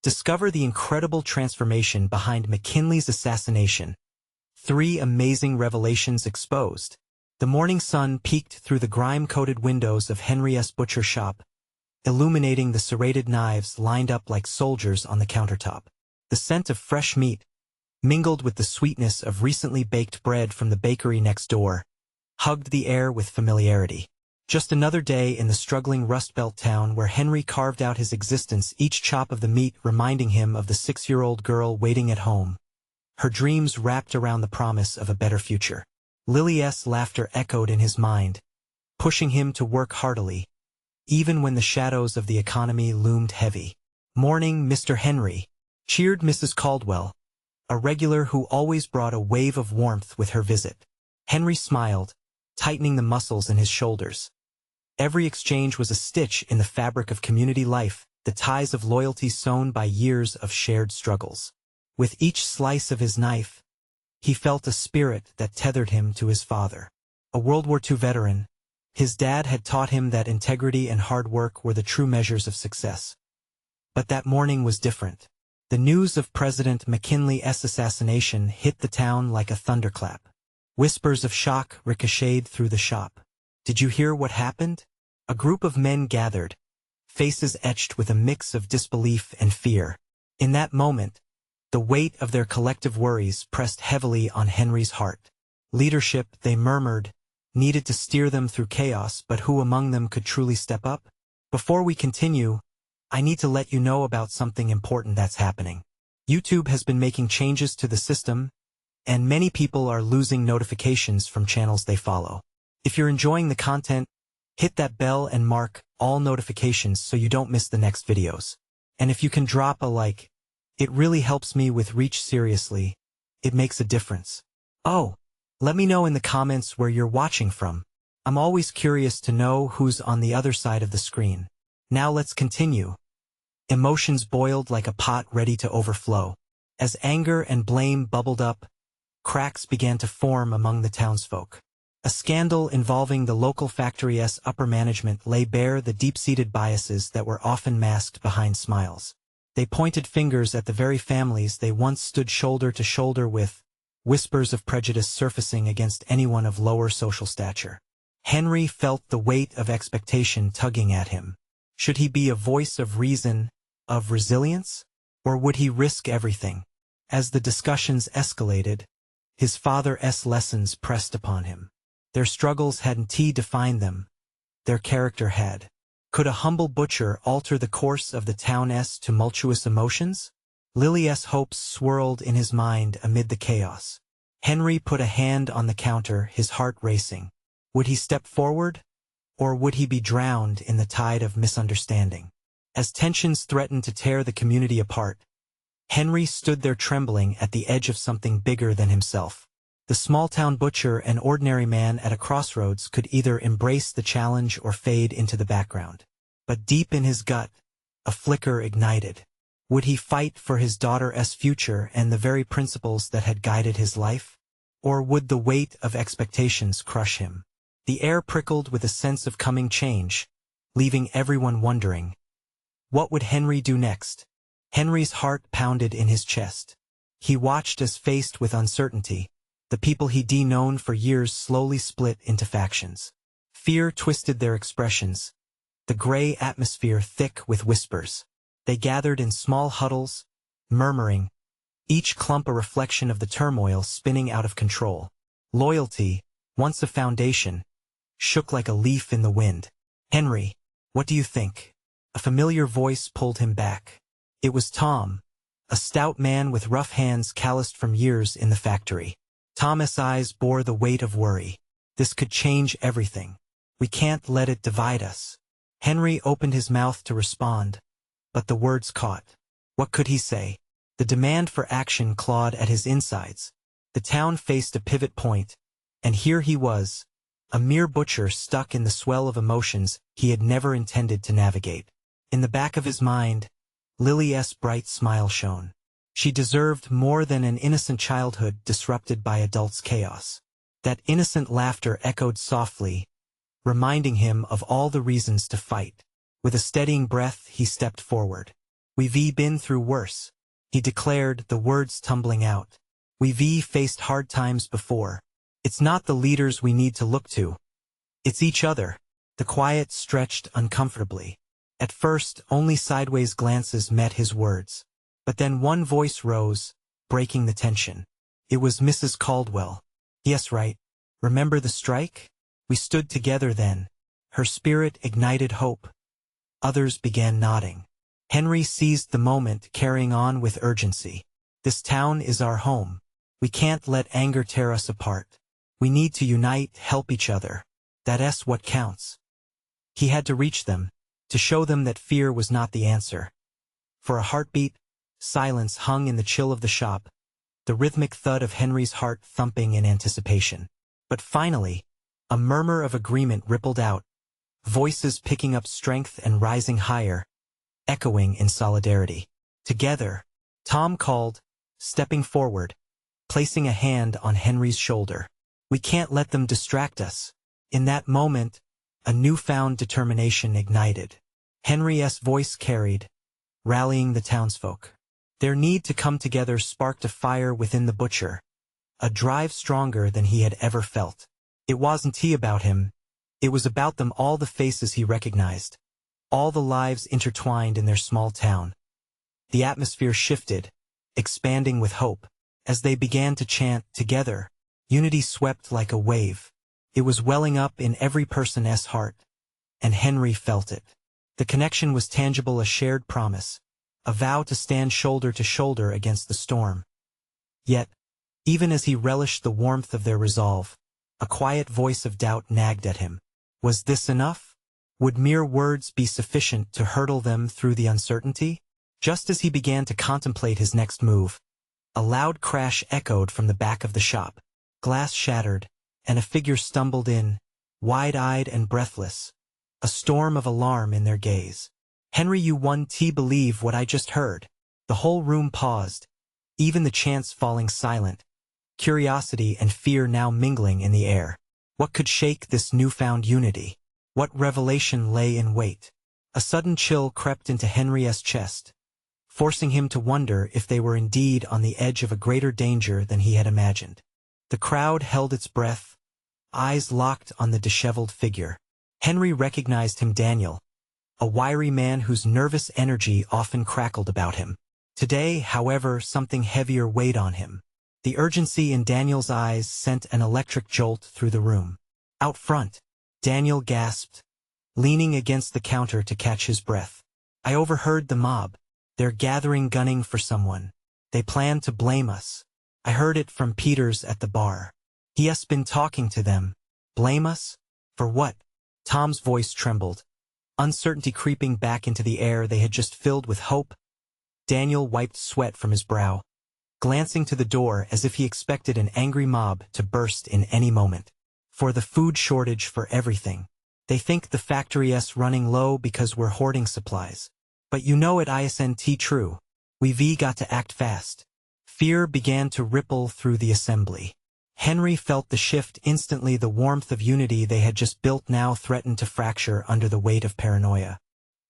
Discover the incredible transformation behind McKinley's assassination. 3 amazing revelations exposed. The morning sun peeked through the grime-coated windows of Henry's butcher shop, illuminating the serrated knives lined up like soldiers on the countertop. The scent of fresh meat, mingled with the sweetness of recently baked bread from the bakery next door, hugged the air with familiarity. Just another day in the struggling Rust Belt town where Henry carved out his existence, each chop of the meat reminding him of the 6-year-old girl waiting at home, her dreams wrapped around the promise of a better future. Lily's laughter echoed in his mind, pushing him to work heartily, even when the shadows of the economy loomed heavy. "Morning, Mr. Henry," cheered Mrs. Caldwell, a regular who always brought a wave of warmth with her visit. Henry smiled, tightening the muscles in his shoulders. Every exchange was a stitch in the fabric of community life, the ties of loyalty sewn by years of shared struggles. With each slice of his knife, he felt a spirit that tethered him to his father. A World War II veteran, his dad had taught him that integrity and hard work were the true measures of success. But that morning was different. The news of President McKinley's assassination hit the town like a thunderclap. Whispers of shock ricocheted through the shop. "Did you hear what happened?" A group of men gathered, faces etched with a mix of disbelief and fear. In that moment, the weight of their collective worries pressed heavily on Henry's heart. Leadership, they murmured, needed to steer them through chaos, but who among them could truly step up? "Before we continue, I need to let you know about something important that's happening. YouTube has been making changes to the system, and many people are losing notifications from channels they follow. If you're enjoying the content, hit that bell and mark all notifications so you don't miss the next videos. And if you can drop a like, it really helps me with reach. Seriously, it makes a difference. Oh, let me know in the comments where you're watching from. I'm always curious to know who's on the other side of the screen. Now let's continue." Emotions boiled like a pot ready to overflow. As anger and blame bubbled up, cracks began to form among the townsfolk. A scandal involving the local factory's upper management lay bare the deep-seated biases that were often masked behind smiles. They pointed fingers at the very families they once stood shoulder to shoulder with, whispers of prejudice surfacing against anyone of lower social stature. Henry felt the weight of expectation tugging at him. Should he be a voice of reason, of resilience, or would he risk everything? As the discussions escalated, his father's lessons pressed upon him. Their struggles hadn't defined them, their character had. Could a humble butcher alter the course of the town's tumultuous emotions? Lily's hopes swirled in his mind amid the chaos. Henry put a hand on the counter, his heart racing. Would he step forward, or would he be drowned in the tide of misunderstanding? As tensions threatened to tear the community apart, Henry stood there trembling at the edge of something bigger than himself. The small-town butcher, an ordinary man at a crossroads, could either embrace the challenge or fade into the background. But deep in his gut, a flicker ignited. Would he fight for his daughter's future and the very principles that had guided his life? Or would the weight of expectations crush him? The air prickled with a sense of coming change, leaving everyone wondering. What would Henry do next? Henry's heart pounded in his chest. He watched as, faced with uncertainty, the people he'd known for years slowly split into factions. Fear twisted their expressions, the gray atmosphere thick with whispers. They gathered in small huddles, murmuring, each clump a reflection of the turmoil spinning out of control. Loyalty, once a foundation, shook like a leaf in the wind. "Henry, what do you think?" A familiar voice pulled him back. It was Tom, a stout man with rough hands calloused from years in the factory. Tom's eyes bore the weight of worry. This could change everything. We can't let it divide us. Henry opened his mouth to respond, but the words caught. What could he say? The demand for action clawed at his insides. The town faced a pivot point, and here he was, a mere butcher stuck in the swell of emotions he had never intended to navigate. In the back of his mind, Lily's bright smile shone. She deserved more than an innocent childhood disrupted by adults' chaos. That innocent laughter echoed softly, reminding him of all the reasons to fight. With a steadying breath, he stepped forward. We've been through worse, he declared, the words tumbling out. We've faced hard times before. It's not the leaders we need to look to. It's each other. The quiet stretched uncomfortably. At first, only sideways glances met his words. But then one voice rose, breaking the tension. It was Mrs. Caldwell. Yes, right. Remember the strike? We stood together then. Her spirit ignited hope. Others began nodding. Henry seized the moment, carrying on with urgency. This town is our home. We can't let anger tear us apart. We need to unite, help each other. That's what counts. He had to reach them, to show them that fear was not the answer. For a heartbeat, silence hung in the chill of the shop, the rhythmic thud of Henry's heart thumping in anticipation. But finally, a murmur of agreement rippled out, voices picking up strength and rising higher, echoing in solidarity. Together, Tom called, stepping forward, placing a hand on Henry's shoulder. We can't let them distract us. In that moment, a newfound determination ignited. Henry's voice carried, rallying the townsfolk. Their need to come together sparked a fire within the butcher, a drive stronger than he had ever felt. It wasn't about him, it was about them, all the faces he recognized, all the lives intertwined in their small town. The atmosphere shifted, expanding with hope. As they began to chant together, unity swept like a wave. It was welling up in every person's heart, and Henry felt it. The connection was tangible, a shared promise, a vow to stand shoulder to shoulder against the storm. Yet, even as he relished the warmth of their resolve, a quiet voice of doubt nagged at him. Was this enough? Would mere words be sufficient to hurdle them through the uncertainty? Just as he began to contemplate his next move, a loud crash echoed from the back of the shop. Glass shattered, and a figure stumbled in, wide-eyed and breathless, a storm of alarm in their gaze. Henry, you won't believe what I just heard. The whole room paused, even the chants falling silent, curiosity and fear now mingling in the air. What could shake this newfound unity? What revelation lay in wait? A sudden chill crept into Henry's chest, forcing him to wonder if they were indeed on the edge of a greater danger than he had imagined. The crowd held its breath, eyes locked on the disheveled figure. Henry recognized him, Daniel, a wiry man whose nervous energy often crackled about him. Today, however, something heavier weighed on him. The urgency in Daniel's eyes sent an electric jolt through the room. Out front, Daniel gasped, leaning against the counter to catch his breath. I overheard the mob. They're gathering, gunning for someone. They plan to blame us. I heard it from Peters at the bar. He has been talking to them. Blame us? For what? Tom's voice trembled, uncertainty creeping back into the air they had just filled with hope. Daniel wiped sweat from his brow, glancing to the door as if he expected an angry mob to burst in any moment. For the food shortage, for everything. They think the factory's running low because we're hoarding supplies. But you know it isn't true. We've got to act fast. Fear began to ripple through the assembly. Henry felt the shift instantly. The warmth of unity they had just built now threatened to fracture under the weight of paranoia.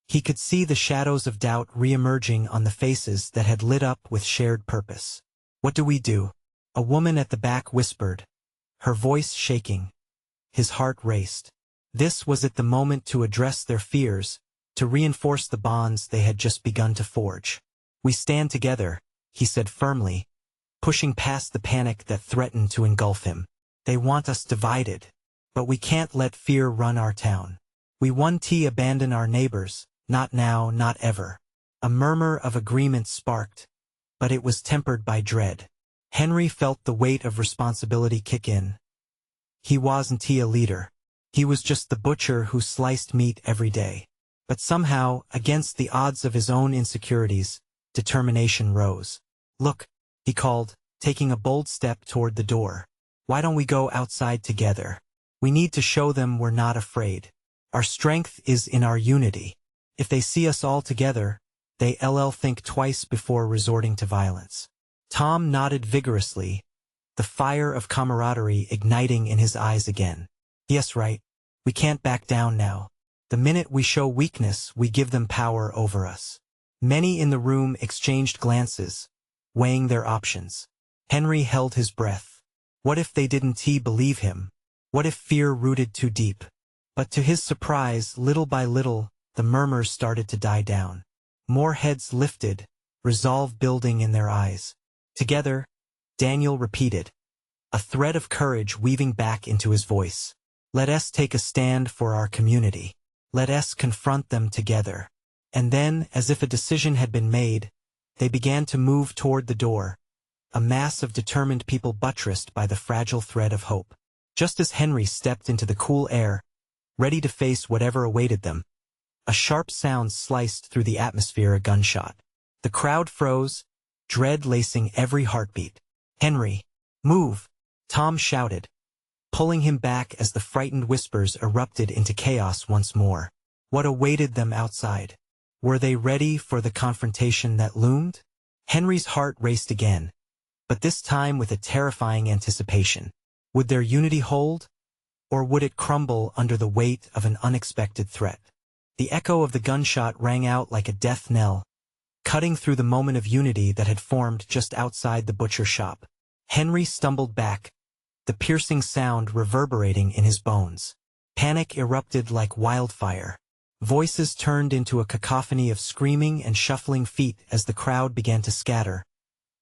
He could see the shadows of doubt re-emerging on the faces that had lit up with shared purpose. What do we do? A woman at the back whispered, her voice shaking. His heart raced. This was at the moment to address their fears, to reinforce the bonds they had just begun to forge. We stand together, he said firmly, pushing past the panic that threatened to engulf him. They want us divided, but we can't let fear run our town. We won't abandon our neighbors, not now, not ever. A murmur of agreement sparked, but it was tempered by dread. Henry felt the weight of responsibility kick in. He wasn't a leader. He was just the butcher who sliced meat every day. But somehow, against the odds of his own insecurities, determination rose. Look, he called, taking a bold step toward the door. Why don't we go outside together? We need to show them we're not afraid. Our strength is in our unity. If they see us all together, they'll think twice before resorting to violence. Tom nodded vigorously, the fire of camaraderie igniting in his eyes again. Yes, right. We can't back down now. The minute we show weakness, we give them power over us. Many in the room exchanged glances, weighing their options. Henry held his breath. What if they didn't believe him? What if fear rooted too deep? But to his surprise, little by little, the murmurs started to die down. More heads lifted, resolve building in their eyes. Together, Daniel repeated, a thread of courage weaving back into his voice. Let us take a stand for our community. Let us confront them together. And then, as if a decision had been made, they began to move toward the door, a mass of determined people buttressed by the fragile thread of hope. Just as Henry stepped into the cool air, ready to face whatever awaited them, a sharp sound sliced through the atmosphere, a gunshot. The crowd froze, dread lacing every heartbeat. Henry, move! Tom shouted, pulling him back as the frightened whispers erupted into chaos once more. What awaited them outside? Were they ready for the confrontation that loomed? Henry's heart raced again, but this time with a terrifying anticipation. Would their unity hold, or would it crumble under the weight of an unexpected threat? The echo of the gunshot rang out like a death knell, cutting through the moment of unity that had formed just outside the butcher shop. Henry stumbled back, the piercing sound reverberating in his bones. Panic erupted like wildfire. Voices turned into a cacophony of screaming and shuffling feet as the crowd began to scatter,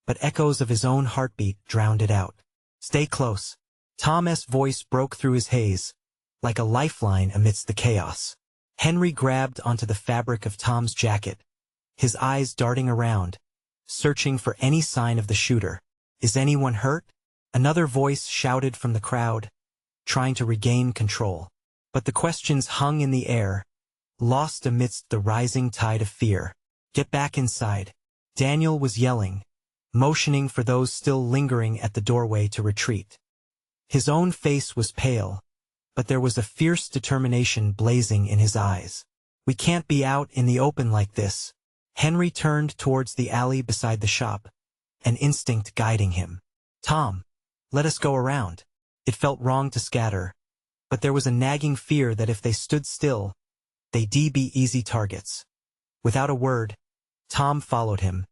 but echoes of his own heartbeat drowned it out. Stay close. Tom's voice broke through his haze, like a lifeline amidst the chaos. Henry grabbed onto the fabric of Tom's jacket, his eyes darting around, searching for any sign of the shooter. Is anyone hurt? Another voice shouted from the crowd, trying to regain control. But the questions hung in the air, lost amidst the rising tide of fear. Get back inside. Daniel was yelling, motioning for those still lingering at the doorway to retreat. His own face was pale, but there was a fierce determination blazing in his eyes. We can't be out in the open like this. Henry turned towards the alley beside the shop, an instinct guiding him. Tom, let us go around. It felt wrong to scatter, but there was a nagging fear that if they stood still, they'd be easy targets. Without a word, Tom followed him,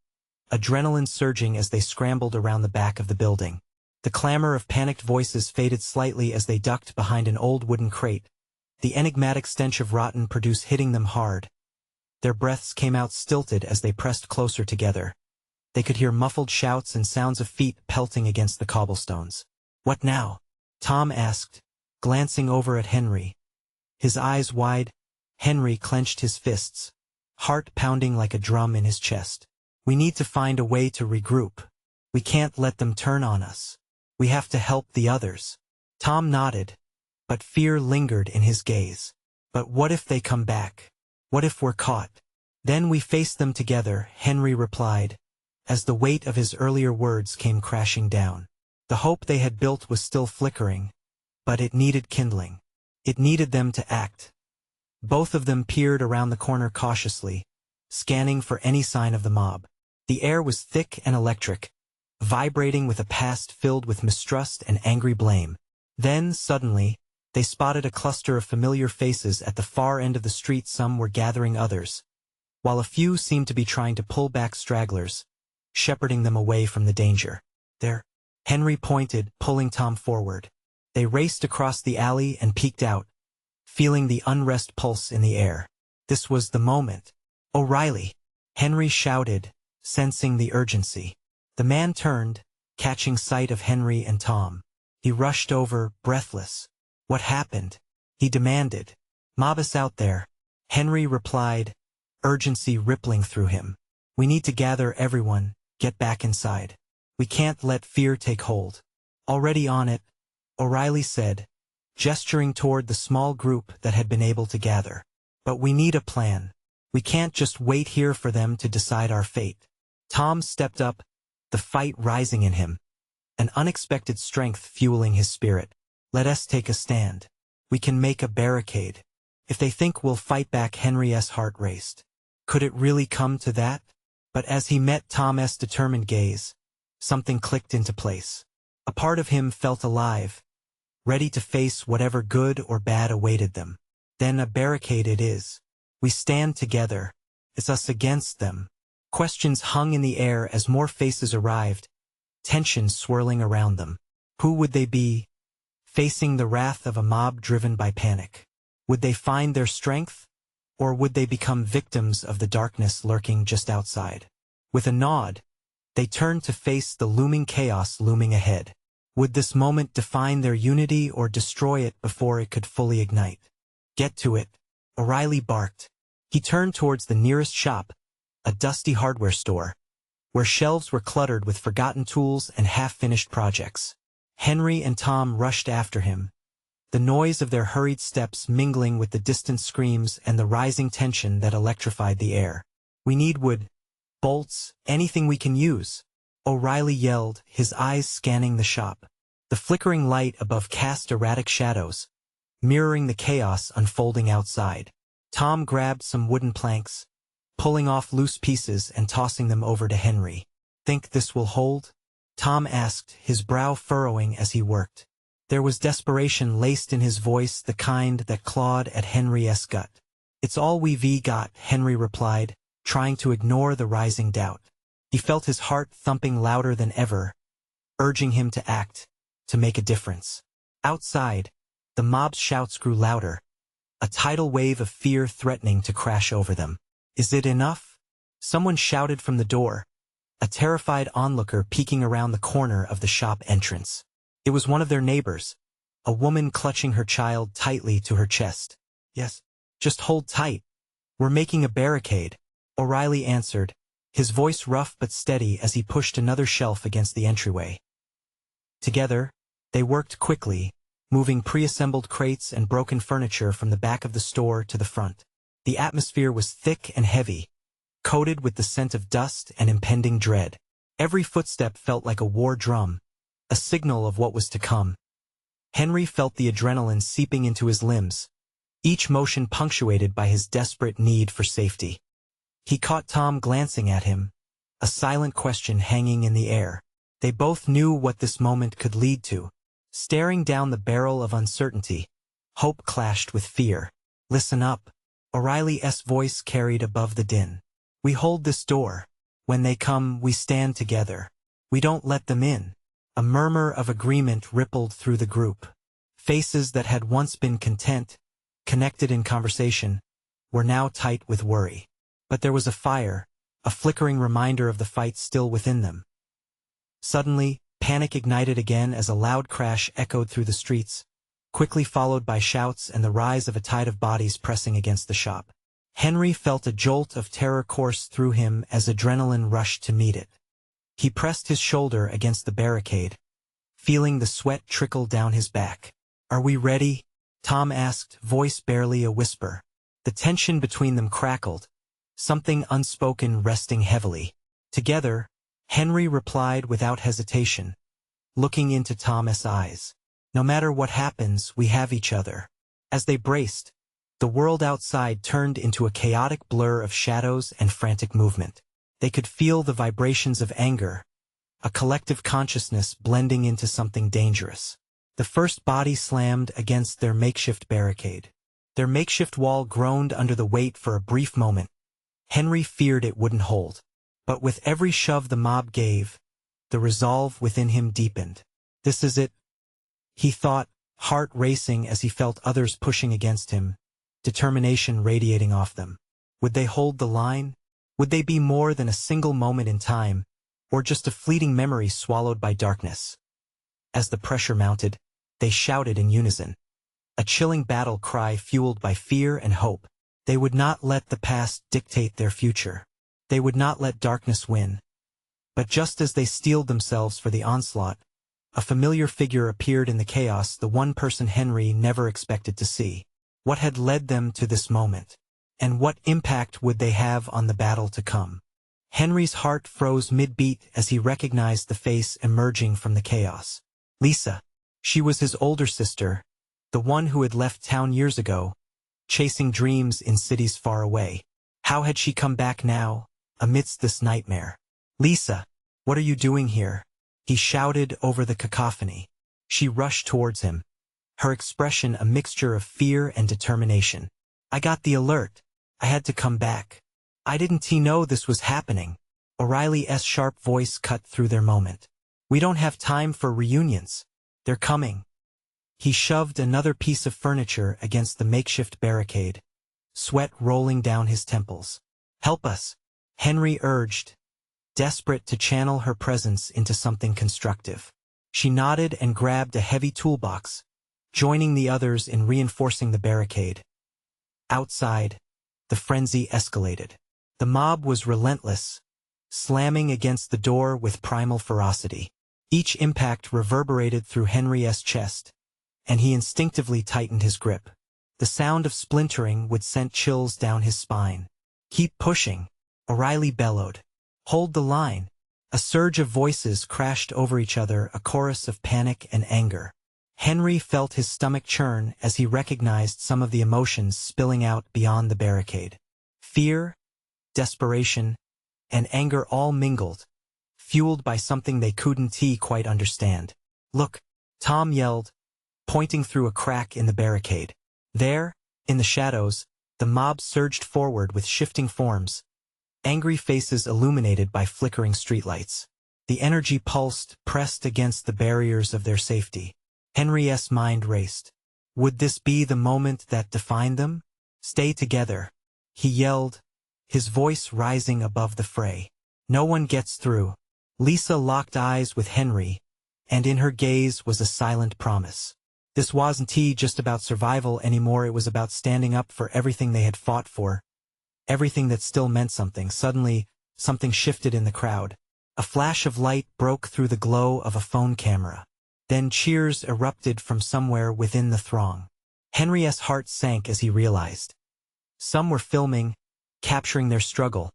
adrenaline surging as they scrambled around the back of the building. The clamor of panicked voices faded slightly as they ducked behind an old wooden crate, the enigmatic stench of rotten produce hitting them hard. Their breaths came out stilted as they pressed closer together. They could hear muffled shouts and sounds of feet pelting against the cobblestones. What now? Tom asked, glancing over at Henry. His eyes wide, Henry clenched his fists, heart pounding like a drum in his chest. We need to find a way to regroup. We can't let them turn on us. We have to help the others. Tom nodded, but fear lingered in his gaze. But what if they come back? What if we're caught? Then we face them together, Henry replied, as the weight of his earlier words came crashing down. The hope they had built was still flickering, but it needed kindling. It needed them to act. Both of them peered around the corner cautiously, scanning for any sign of the mob. The air was thick and electric, vibrating with a past filled with mistrust and angry blame. Then, suddenly, they spotted a cluster of familiar faces at the far end of the street. Some were gathering others, while a few seemed to be trying to pull back stragglers, shepherding them away from the danger. There, Henry pointed, pulling Tom forward. They raced across the alley and peeked out, feeling the unrest pulse in the air. This was the moment. O'Reilly! Henry shouted, sensing the urgency. The man turned, catching sight of Henry and Tom. He rushed over, breathless. What happened? He demanded. Mob us out there. Henry replied, urgency rippling through him. We need to gather everyone, get back inside. We can't let fear take hold. Already on it, O'Reilly said, gesturing toward the small group that had been able to gather. But we need a plan. We can't just wait here for them to decide our fate. Tom stepped up, the fight rising in him, an unexpected strength fueling his spirit. Let us take a stand. We can make a barricade. If they think we'll fight back, Henry's heart raced. Could it really come to that? But as he met Tom's determined gaze, something clicked into place. A part of him felt alive, ready to face whatever good or bad awaited them. Then a barricade it is. We stand together. It's us against them. Questions hung in the air as more faces arrived, tension swirling around them. Who would they be? Facing the wrath of a mob driven by panic. Would they find their strength? Or would they become victims of the darkness lurking just outside? With a nod, they turned to face the looming chaos looming ahead. Would this moment define their unity or destroy it before it could fully ignite? Get to it, O'Reilly barked. He turned towards the nearest shop, a dusty hardware store, where shelves were cluttered with forgotten tools and half-finished projects. Henry and Tom rushed after him, the noise of their hurried steps mingling with the distant screams and the rising tension that electrified the air. "We need wood, bolts, anything we can use," O'Reilly yelled, his eyes scanning the shop. The flickering light above cast erratic shadows, mirroring the chaos unfolding outside. Tom grabbed some wooden planks, pulling off loose pieces and tossing them over to Henry. "Think this will hold?" Tom asked, his brow furrowing as he worked. There was desperation laced in his voice, the kind that clawed at Henry's gut. "It's all we've got," Henry replied, trying to ignore the rising doubt. He felt his heart thumping louder than ever, urging him to act, to make a difference. Outside, the mob's shouts grew louder, a tidal wave of fear threatening to crash over them. "Is it enough?" Someone shouted from the door, a terrified onlooker peeking around the corner of the shop entrance. It was one of their neighbors, a woman clutching her child tightly to her chest. "Yes, just hold tight. We're making a barricade," O'Reilly answered, his voice rough but steady as he pushed another shelf against the entryway. Together, they worked quickly, moving pre-assembled crates and broken furniture from the back of the store to the front. The atmosphere was thick and heavy, coated with the scent of dust and impending dread. Every footstep felt like a war drum, a signal of what was to come. Henry felt the adrenaline seeping into his limbs, each motion punctuated by his desperate need for safety. He caught Tom glancing at him, a silent question hanging in the air. They both knew what this moment could lead to. Staring down the barrel of uncertainty, hope clashed with fear. "Listen up," O'Reilly's voice carried above the din. "We hold this door. When they come, we stand together. We don't let them in." A murmur of agreement rippled through the group. Faces that had once been content, connected in conversation, were now tight with worry. But there was a fire, a flickering reminder of the fight still within them. Suddenly, panic ignited again as a loud crash echoed through the streets, quickly followed by shouts and the rise of a tide of bodies pressing against the shop. Henry felt a jolt of terror course through him as adrenaline rushed to meet it. He pressed his shoulder against the barricade, feeling the sweat trickle down his back. "Are we ready?" Tom asked, voice barely a whisper. The tension between them crackled, something unspoken resting heavily. Together, Henry replied without hesitation, looking into Tom's eyes. "No matter what happens, we have each other." As they braced, the world outside turned into a chaotic blur of shadows and frantic movement. They could feel the vibrations of anger, a collective consciousness blending into something dangerous. The first body slammed against their makeshift barricade. Their makeshift wall groaned under the weight for a brief moment. Henry feared it wouldn't hold. But with every shove the mob gave, the resolve within him deepened. "This is it," he thought, heart racing as he felt others pushing against him, determination radiating off them. Would they hold the line? Would they be more than a single moment in time, or just a fleeting memory swallowed by darkness? As the pressure mounted, they shouted in unison, a chilling battle cry fueled by fear and hope. They would not let the past dictate their future. They would not let darkness win. But just as they steeled themselves for the onslaught, a familiar figure appeared in the chaos, the one person Henry never expected to see. What had led them to this moment? And what impact would they have on the battle to come? Henry's heart froze mid-beat as he recognized the face emerging from the chaos. Lisa. She was his older sister, the one who had left town years ago, chasing dreams in cities far away. How had she come back now, amidst this nightmare? "Lisa, what are you doing here?" he shouted over the cacophony. She rushed towards him, her expression a mixture of fear and determination. "I got the alert. I had to come back. I didn't know this was happening." O'Reilly's sharp voice cut through their moment. "We don't have time for reunions. They're coming." He shoved another piece of furniture against the makeshift barricade, sweat rolling down his temples. "Help us," Henry urged, desperate to channel her presence into something constructive. She nodded and grabbed a heavy toolbox, joining the others in reinforcing the barricade. Outside, the frenzy escalated. The mob was relentless, slamming against the door with primal ferocity. Each impact reverberated through Henry's chest, and he instinctively tightened his grip. The sound of splintering would send chills down his spine. "Keep pushing," O'Reilly bellowed. "Hold the line." A surge of voices crashed over each other, a chorus of panic and anger. Henry felt his stomach churn as he recognized some of the emotions spilling out beyond the barricade. Fear, desperation, and anger all mingled, fueled by something they couldn't quite understand. "Look," Tom yelled, pointing through a crack in the barricade. There, in the shadows, the mob surged forward with shifting forms, angry faces illuminated by flickering streetlights. The energy pulsed, pressed against the barriers of their safety. Henry's mind raced. Would this be the moment that defined them? "Stay together," he yelled, his voice rising above the fray. "No one gets through." Lisa locked eyes with Henry, and in her gaze was a silent promise. This wasn't just about survival anymore, it was about standing up for everything they had fought for, everything that still meant something. Suddenly, something shifted in the crowd. A flash of light broke through the glow of a phone camera. Then cheers erupted from somewhere within the throng. Henry's heart sank as he realized. Some were filming, capturing their struggle,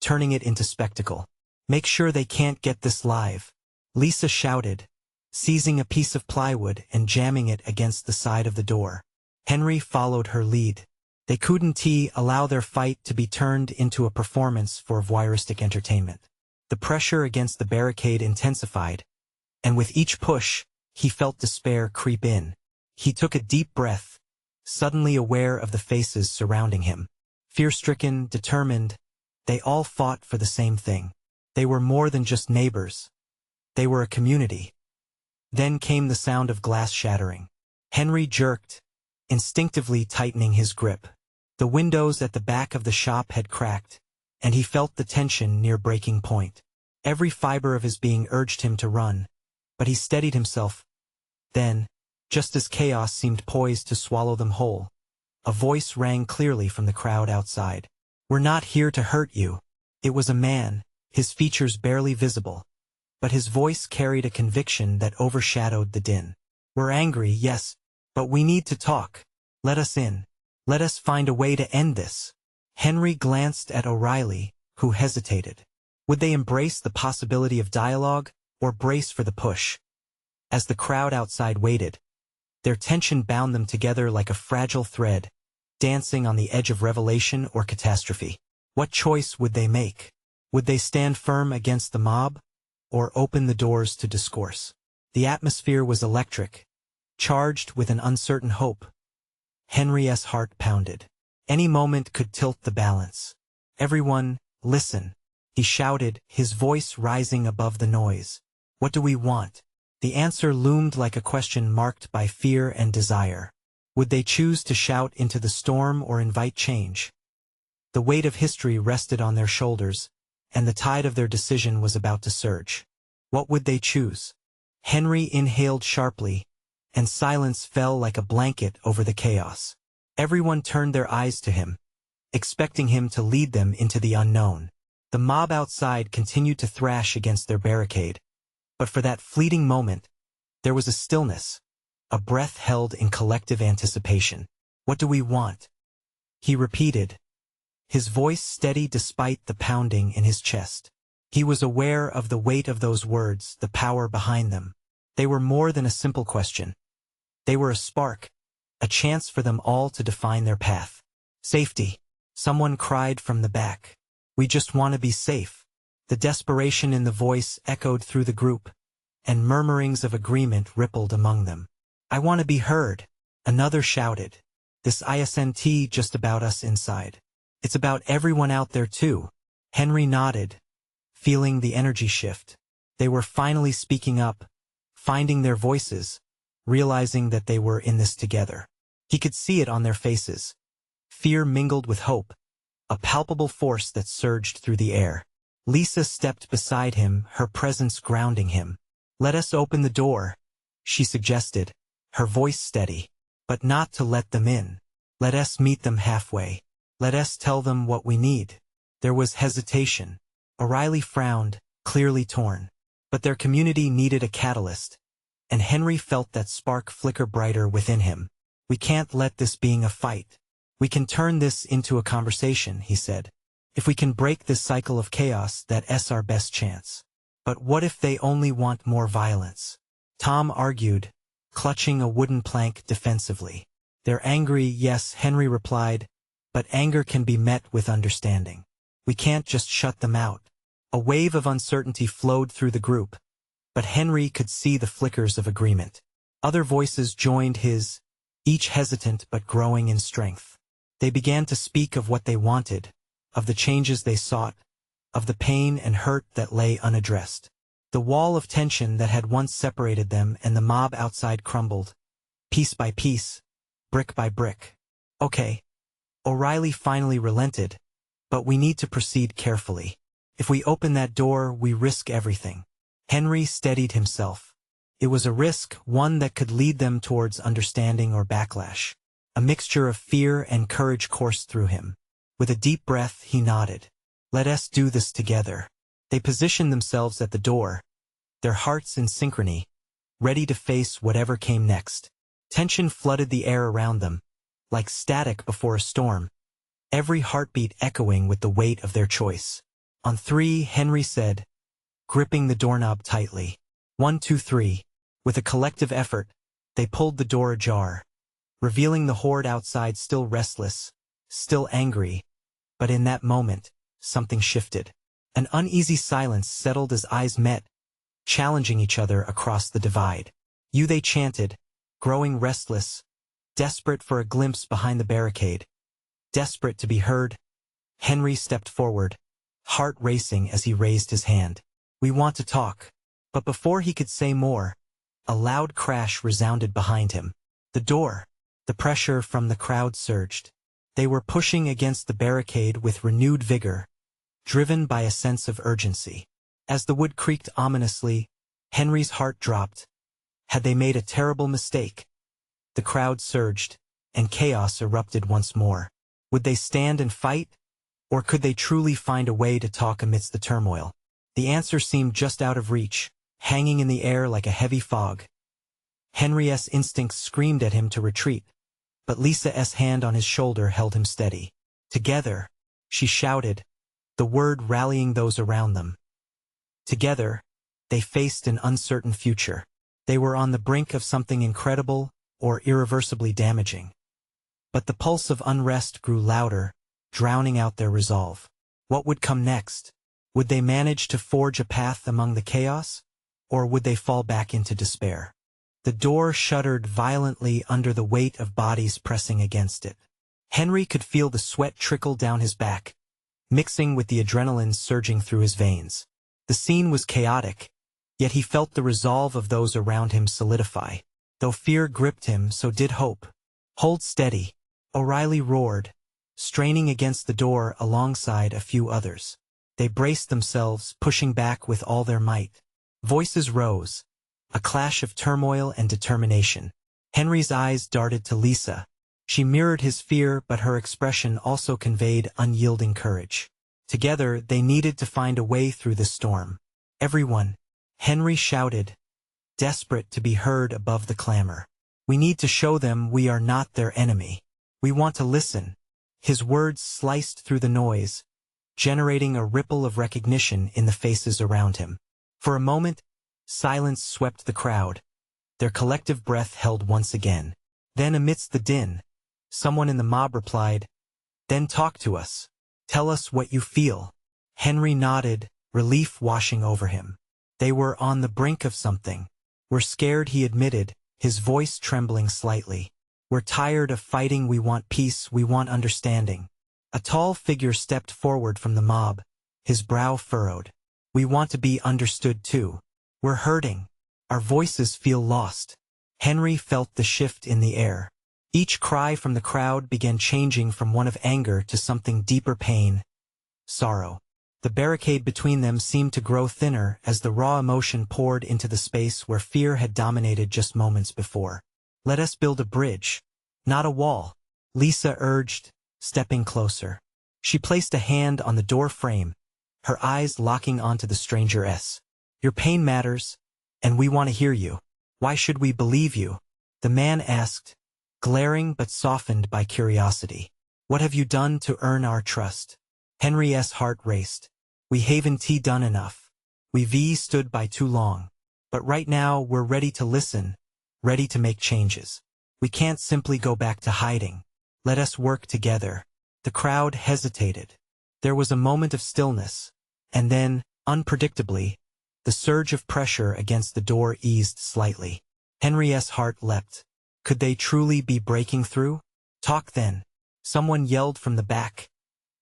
turning it into spectacle. "Make sure they can't get this live," Lisa shouted, seizing a piece of plywood and jamming it against the side of the door. Henry followed her lead. They couldn't allow their fight to be turned into a performance for voyeuristic entertainment. The pressure against the barricade intensified, and with each push, he felt despair creep in. He took a deep breath, suddenly aware of the faces surrounding him. Fear-stricken, determined, they all fought for the same thing. They were more than just neighbors. They were a community. Then came the sound of glass shattering. Henry jerked, instinctively tightening his grip. The windows at the back of the shop had cracked, and he felt the tension near breaking point. Every fiber of his being urged him to run, but he steadied himself. Then, just as chaos seemed poised to swallow them whole, a voice rang clearly from the crowd outside. "We're not here to hurt you." It was a man, his features barely visible, but his voice carried a conviction that overshadowed the din. "We're angry, yes, but we need to talk. Let us in. Let us find a way to end this." Henry glanced at O'Reilly, who hesitated. Would they embrace the possibility of dialogue, or brace for the push? As the crowd outside waited, their tension bound them together like a fragile thread, dancing on the edge of revelation or catastrophe. What choice would they make? Would they stand firm against the mob, or open the doors to discourse? The atmosphere was electric, charged with an uncertain hope. Henry's heart pounded. Any moment could tilt the balance. "Everyone, listen," he shouted, his voice rising above the noise. "What do we want?" The answer loomed like a question marked by fear and desire. Would they choose to shout into the storm or invite change? The weight of history rested on their shoulders, and the tide of their decision was about to surge. What would they choose? Henry inhaled sharply, and silence fell like a blanket over the chaos. Everyone turned their eyes to him, expecting him to lead them into the unknown. The mob outside continued to thrash against their barricade, but for that fleeting moment, there was a stillness, a breath held in collective anticipation. "What do we want?" he repeated, his voice steady despite the pounding in his chest. He was aware of the weight of those words, the power behind them. They were more than a simple question. They were a spark, a chance for them all to define their path. "Safety," someone cried from the back. "We just want to be safe." The desperation in the voice echoed through the group, and murmurings of agreement rippled among them. "I want to be heard," another shouted. "This isn't just about us inside. It's about everyone out there too." Henry nodded, feeling the energy shift. They were finally speaking up, finding their voices, realizing that they were in this together. He could see it on their faces. Fear mingled with hope, a palpable force that surged through the air. Lisa stepped beside him, her presence grounding him. "Let us open the door," she suggested, her voice steady. "But not to let them in. Let us meet them halfway. Let us tell them what we need." There was hesitation. O'Reilly frowned, clearly torn. But their community needed a catalyst, and Henry felt that spark flicker brighter within him. "We can't let this being a fight. We can turn this into a conversation," he said. "If we can break this cycle of chaos, that's our best chance." "But what if they only want more violence?" Tom argued, clutching a wooden plank defensively. "They're angry, yes," Henry replied, "but anger can be met with understanding. We can't just shut them out." A wave of uncertainty flowed through the group, but Henry could see the flickers of agreement. Other voices joined his, each hesitant but growing in strength. They began to speak of what they wanted, of the changes they sought, of the pain and hurt that lay unaddressed. The wall of tension that had once separated them and the mob outside crumbled, piece by piece, brick by brick. "Okay." O'Reilly finally relented, "but we need to proceed carefully. If we open that door, we risk everything." Henry steadied himself. It was a risk, one that could lead them towards understanding or backlash. A mixture of fear and courage coursed through him. With a deep breath, he nodded. "Let us do this together." They positioned themselves at the door, their hearts in synchrony, ready to face whatever came next. Tension flooded the air around them, like static before a storm, every heartbeat echoing with the weight of their choice. "On three," Henry said, gripping the doorknob tightly. 1, 2, 3. With a collective effort, they pulled the door ajar, revealing the horde outside still restless, still angry. But in that moment, something shifted. An uneasy silence settled as eyes met, challenging each other across the divide. "You," they chanted, growing restless, desperate for a glimpse behind the barricade, desperate to be heard. Henry stepped forward, heart racing as he raised his hand. "We want to talk." But before he could say more, a loud crash resounded behind him. The door. The pressure from the crowd surged. They were pushing against the barricade with renewed vigor, driven by a sense of urgency. As the wood creaked ominously, Henry's heart dropped. Had they made a terrible mistake? The crowd surged, and chaos erupted once more. Would they stand and fight? Or could they truly find a way to talk amidst the turmoil? The answer seemed just out of reach, hanging in the air like a heavy fog. Henry's instincts screamed at him to retreat, but Lisa's hand on his shoulder held him steady. "Together," she shouted, the word rallying those around them. Together, they faced an uncertain future. They were on the brink of something incredible or irreversibly damaging. But the pulse of unrest grew louder, drowning out their resolve. What would come next? Would they manage to forge a path among the chaos? Or would they fall back into despair? The door shuddered violently under the weight of bodies pressing against it. Henry could feel the sweat trickle down his back, mixing with the adrenaline surging through his veins. The scene was chaotic, yet he felt the resolve of those around him solidify. Though fear gripped him, so did hope. "Hold steady," O'Reilly roared, straining against the door alongside a few others. They braced themselves, pushing back with all their might. Voices rose, a clash of turmoil and determination. Henry's eyes darted to Lisa. She mirrored his fear, but her expression also conveyed unyielding courage. Together, they needed to find a way through the storm. "Everyone," Henry shouted, desperate to be heard above the clamor. "We need to show them we are not their enemy. We want to listen." His words sliced through the noise, generating a ripple of recognition in the faces around him. For a moment, silence swept the crowd, their collective breath held once again. Then amidst the din, someone in the mob replied, "Then talk to us. Tell us what you feel." Henry nodded, relief washing over him. They were on the brink of something. "We're scared," he admitted, his voice trembling slightly. "We're tired of fighting, we want peace, we want understanding." A tall figure stepped forward from the mob, his brow furrowed. We want to be understood too. We're hurting. Our voices feel lost. Henry felt the shift in the air. Each cry from the crowd began changing from one of anger to something deeper: pain, sorrow. The barricade between them seemed to grow thinner as the raw emotion poured into the space where fear had dominated just moments before. Let us build a bridge, not a wall, Lisa urged, stepping closer. She placed a hand on the door frame, her eyes locking onto the stranger's. Your pain matters, and we want to hear you. Why should we believe you? The man asked, glaring but softened by curiosity. What have you done to earn our trust? Henry's heart raced. We haven't done enough. We've stood by too long. But right now we're ready to listen, ready to make changes. We can't simply go back to hiding. Let us work together. The crowd hesitated. There was a moment of stillness, and then, unpredictably, the surge of pressure against the door eased slightly. Henry's heart leapt. Could they truly be breaking through? Talk then. Someone yelled from the back.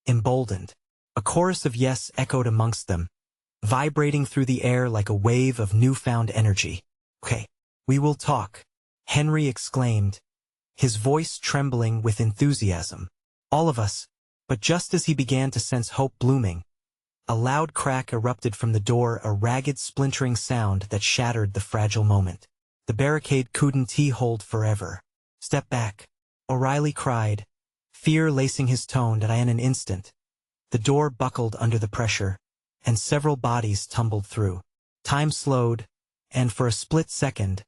Emboldened. A chorus of yes echoed amongst them, vibrating through the air like a wave of newfound energy. Okay, we will talk, Henry exclaimed, his voice trembling with enthusiasm. All of us. But just as he began to sense hope blooming, a loud crack erupted from the door, a ragged splintering sound that shattered the fragile moment. The barricade couldn't hold forever. Step back, O'Reilly cried, fear lacing his tone. That in an instant, the door buckled under the pressure, and several bodies tumbled through. Time slowed, and for a split second,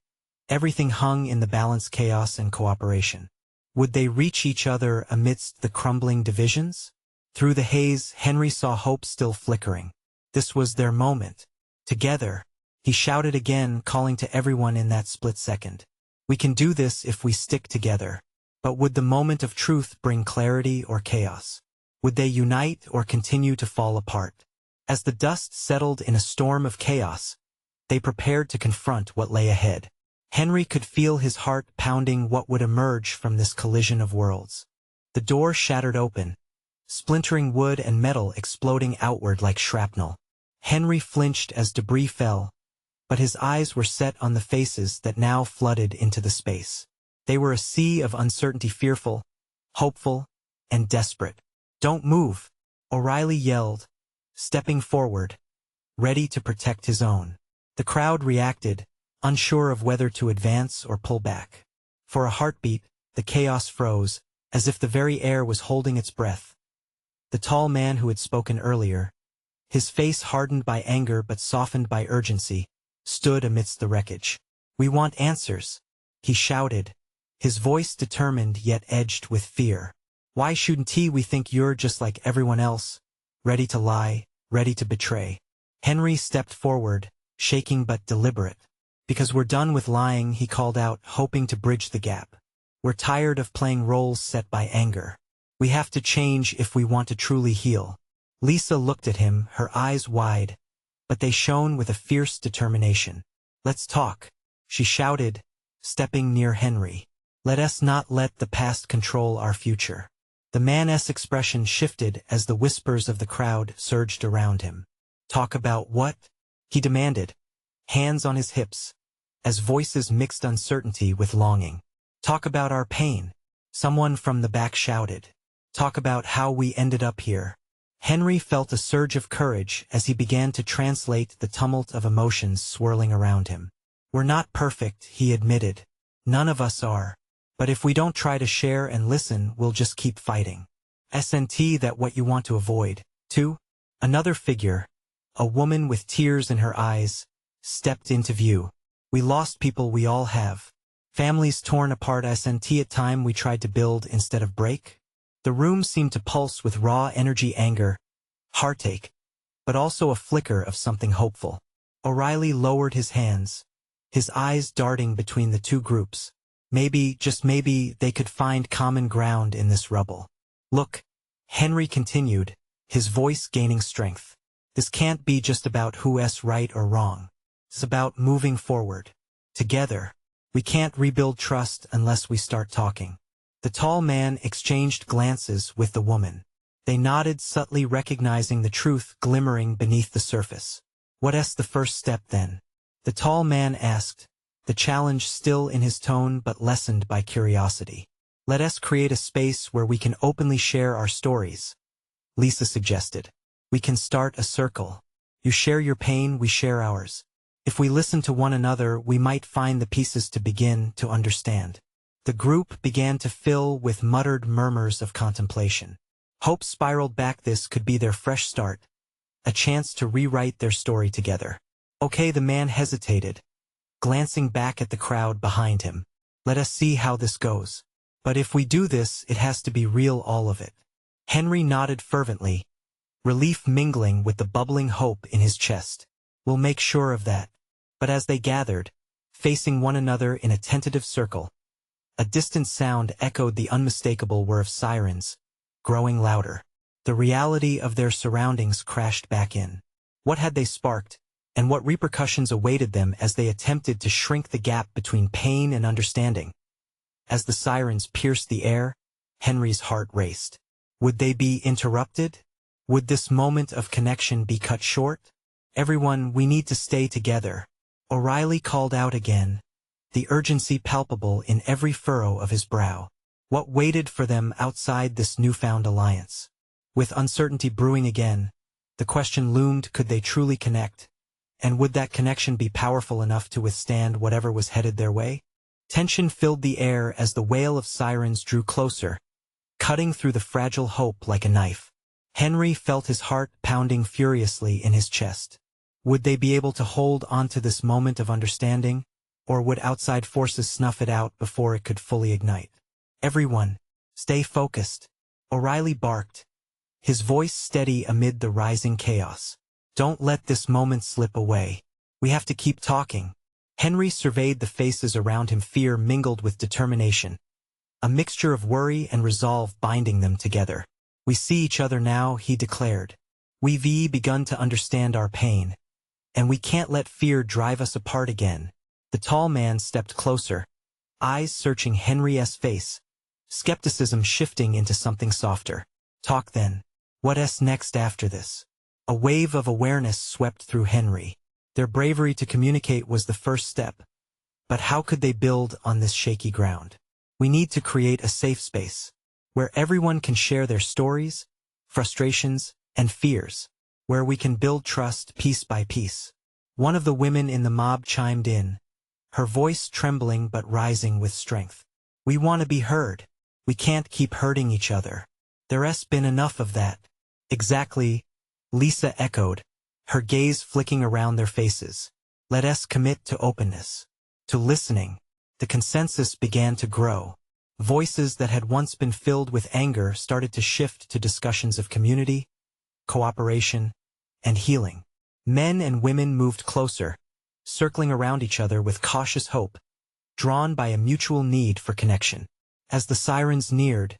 everything hung in the balance: chaos and cooperation. Would they reach each other amidst the crumbling divisions? Through the haze, Henry saw hope still flickering. This was their moment. Together, he shouted again, calling to everyone in that split second. We can do this if we stick together. But would the moment of truth bring clarity or chaos? Would they unite or continue to fall apart? As the dust settled in a storm of chaos, they prepared to confront what lay ahead. Henry could feel his heart pounding. What would emerge from this collision of worlds? The door shattered open, splintering wood and metal exploding outward like shrapnel. Henry flinched as debris fell, but his eyes were set on the faces that now flooded into the space. They were a sea of uncertainty, fearful, hopeful, and desperate. Don't move, O'Reilly yelled, stepping forward, ready to protect his own. The crowd reacted, unsure of whether to advance or pull back. For a heartbeat, the chaos froze, as if the very air was holding its breath. The tall man who had spoken earlier, his face hardened by anger but softened by urgency, stood amidst the wreckage. We want answers, he shouted, his voice determined yet edged with fear. Why shouldn't we think you're just like everyone else, ready to lie, ready to betray? Henry stepped forward, shaking but deliberate. Because we're done with lying, he called out, hoping to bridge the gap. We're tired of playing roles set by anger. We have to change if we want to truly heal. Lisa looked at him, her eyes wide, but they shone with a fierce determination. Let's talk, she shouted, stepping near Henry. Let us not let the past control our future. The man's expression shifted as the whispers of the crowd surged around him. Talk about what? He demanded, hands on his hips, as voices mixed uncertainty with longing. Talk about our pain, someone from the back shouted. Talk about how we ended up here. Henry felt a surge of courage as he began to translate the tumult of emotions swirling around him. We're not perfect, he admitted. None of us are. But if we don't try to share and listen, we'll just keep fighting. Isn't that what you want to avoid, too? Another figure, a woman with tears in her eyes, stepped into view. We lost people, we all have. Families torn apart. Isn't it time we tried to build instead of break? The room seemed to pulse with raw energy, anger, heartache, but also a flicker of something hopeful. O'Reilly lowered his hands, his eyes darting between the two groups. Maybe, just maybe, they could find common ground in this rubble. Look, Henry continued, his voice gaining strength. This can't be just about who's right or wrong. It's about moving forward. Together. We can't rebuild trust unless we start talking. The tall man exchanged glances with the woman. They nodded, subtly recognizing the truth glimmering beneath the surface. What's the first step then? The tall man asked, the challenge still in his tone but lessened by curiosity. Let us create a space where we can openly share our stories, Lisa suggested. We can start a circle. You share your pain, we share ours. If we listen to one another, we might find the pieces to begin to understand. The group began to fill with muttered murmurs of contemplation. Hope spiraled back. This could be their fresh start, a chance to rewrite their story together. Okay, the man hesitated, glancing back at the crowd behind him. Let us see how this goes. But if we do this, it has to be real, all of it. Henry nodded fervently, relief mingling with the bubbling hope in his chest. We'll make sure of that. But as they gathered, facing one another in a tentative circle, a distant sound echoed the unmistakable whir of sirens, growing louder. The reality of their surroundings crashed back in. What had they sparked, and what repercussions awaited them as they attempted to shrink the gap between pain and understanding? As the sirens pierced the air, Henry's heart raced. Would they be interrupted? Would this moment of connection be cut short? Everyone, we need to stay together, O'Reilly called out again, the urgency palpable in every furrow of his brow. What waited for them outside this newfound alliance? With uncertainty brewing again, the question loomed: could they truly connect? And would that connection be powerful enough to withstand whatever was headed their way? Tension filled the air as the wail of sirens drew closer, cutting through the fragile hope like a knife. Henry felt his heart pounding furiously in his chest. Would they be able to hold on to this moment of understanding, or would outside forces snuff it out before it could fully ignite? Everyone, stay focused, O'Reilly barked, his voice steady amid the rising chaos. Don't let this moment slip away. We have to keep talking. Henry surveyed the faces around him, fear mingled with determination, a mixture of worry and resolve binding them together. We see each other now, he declared. We've begun to understand our pain, and we can't let fear drive us apart again. The tall man stepped closer, eyes searching Henry's face, skepticism shifting into something softer. Talk then. What's next after this? A wave of awareness swept through Henry. Their bravery to communicate was the first step. But how could they build on this shaky ground? We need to create a safe space, where everyone can share their stories, frustrations, and fears, where we can build trust piece by piece. One of the women in the mob chimed in, her voice trembling but rising with strength. We want to be heard. We can't keep hurting each other. There's been enough of that. Exactly, Lisa echoed, her gaze flicking around their faces. Let us commit to openness, to listening. The consensus began to grow. Voices that had once been filled with anger started to shift to discussions of community, cooperation, and healing. Men and women moved closer, circling around each other with cautious hope, drawn by a mutual need for connection. As the sirens neared,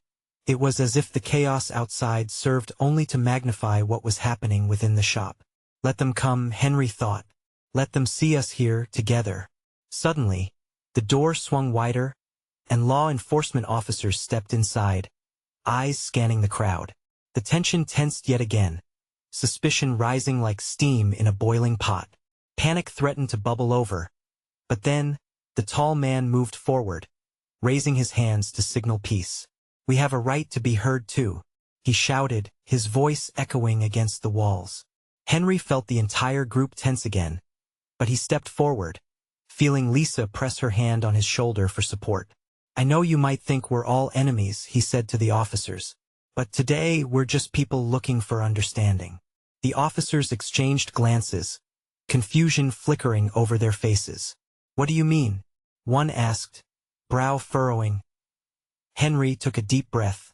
it was as if the chaos outside served only to magnify what was happening within the shop. Let them come, Henry thought. Let them see us here together. Suddenly, the door swung wider, and law enforcement officers stepped inside, eyes scanning the crowd. The tension tensed yet again, suspicion rising like steam in a boiling pot. Panic threatened to bubble over. But then, the tall man moved forward, raising his hands to signal peace. We have a right to be heard too, he shouted, his voice echoing against the walls. Henry felt the entire group tense again, but he stepped forward, feeling Lisa press her hand on his shoulder for support. I know you might think we're all enemies, he said to the officers, but today we're just people looking for understanding. The officers exchanged glances, confusion flickering over their faces. What do you mean? One asked, brow furrowing. Henry took a deep breath,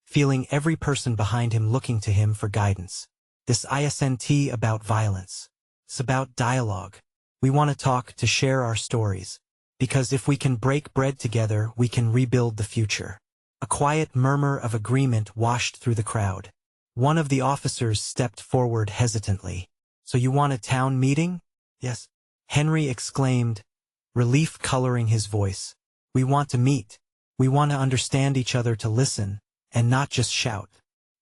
feeling every person behind him looking to him for guidance. This isn't about violence. It's about dialogue. We want to talk, to share our stories, because if we can break bread together, we can rebuild the future. A quiet murmur of agreement washed through the crowd. One of the officers stepped forward hesitantly. So you want a town meeting? Yes, Henry exclaimed, relief coloring his voice. We want to meet. We want to understand each other, to listen, and not just shout.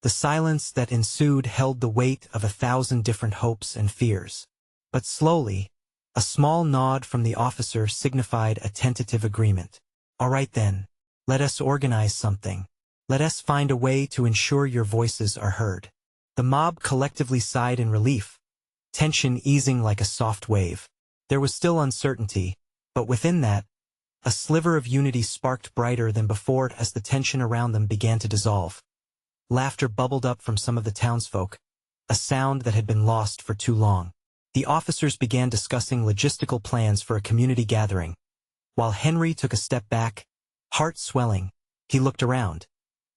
The silence that ensued held the weight of 1,000 different hopes and fears. But slowly, a small nod from the officer signified a tentative agreement. All right then, let us organize something. Let us find a way to ensure your voices are heard. The mob collectively sighed in relief, tension easing like a soft wave. There was still uncertainty, but within that, a sliver of unity sparked brighter than before as the tension around them began to dissolve. Laughter bubbled up from some of the townsfolk, a sound that had been lost for too long. The officers began discussing logistical plans for a community gathering. While Henry took a step back, heart swelling, he looked around,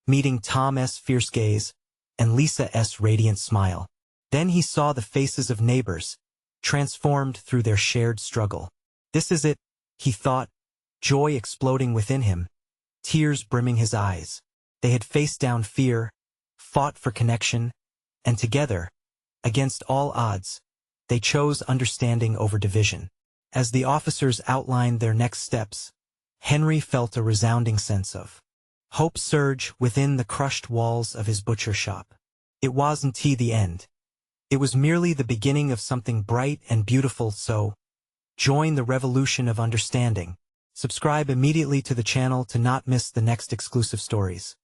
meeting Tom's fierce gaze and Lisa's radiant smile. Then he saw the faces of neighbors, transformed through their shared struggle. This is it, he thought, joy exploding within him, tears brimming his eyes. They had faced down fear, fought for connection, and together, against all odds, they chose understanding over division. As the officers outlined their next steps, Henry felt a resounding sense of hope surge within the crushed walls of his butcher shop. It wasn't the end. It was merely the beginning of something bright and beautiful, so join the revolution of understanding. Subscribe immediately to the channel to not miss the next exclusive stories.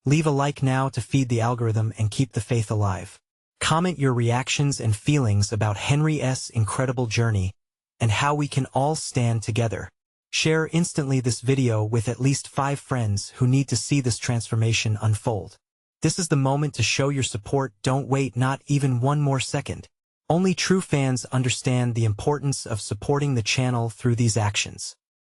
Leave a like now to feed the algorithm and keep the faith alive. Comment your reactions and feelings about Henry's incredible journey and how we can all stand together. Share instantly this video with at least 5 friends who need to see this transformation unfold. This is the moment to show your support. Don't wait not even one more second. Only true fans understand the importance of supporting the channel through these actions.